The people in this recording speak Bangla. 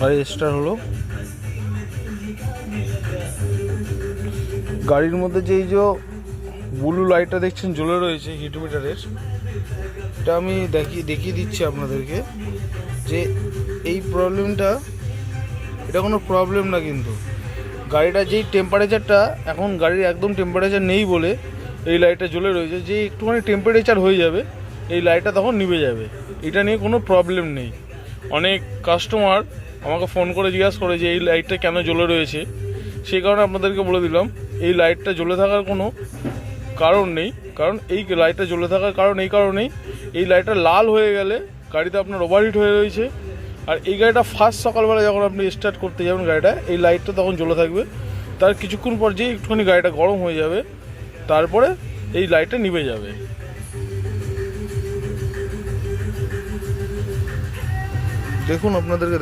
গাড়ি স্টার্ট হলো। গাড়ির মধ্যে যে এই যে ব্লু লাইটটা দেখছেন জ্বলে রয়েছে হিট মিটারের, এটা আমি দেখিয়ে দিচ্ছি আপনাদেরকে যে এই প্রবলেমটা, এটা কোনো প্রবলেম না, কিন্তু গাড়িটা যেই টেম্পারেচারটা, এখন গাড়ির একদম টেম্পারেচার নেই বলে এই লাইটটা জ্বলে রয়েছে। যে একটুখানি টেম্পারেচার হয়ে যাবে এই লাইটটা তখন নিভে যাবে, এটা নিয়ে কোনো প্রবলেম নেই। অনেক কাস্টমার আমাকে ফোন করে জিজ্ঞাসা করে যে এই লাইটটা কেন জ্বলে রয়েছে, সেই কারণে আপনাদেরকে বলে দিলাম এই লাইটটা জ্বলে থাকার কোনো কারণ নেই। কারণ এই লাইটটা জ্বলে থাকার কারণ এই কারণেই, এই লাইটটা লাল হয়ে গেলে গাড়িতে আপনার ওভারহিট হয়ে রয়েছে। আর এই গাড়িটা ফার্স্ট সকালবেলা যখন আপনি স্টার্ট করতে যাবেন গাড়িটা, এই লাইটটা তখন জ্বলে থাকবে। তার কিছুক্ষণ পর যেই একটুখানি গাড়িটা গরম হয়ে যাবে, তারপরে এই লাইটটা নিভে যাবে। দেখুন আপনাদেরকে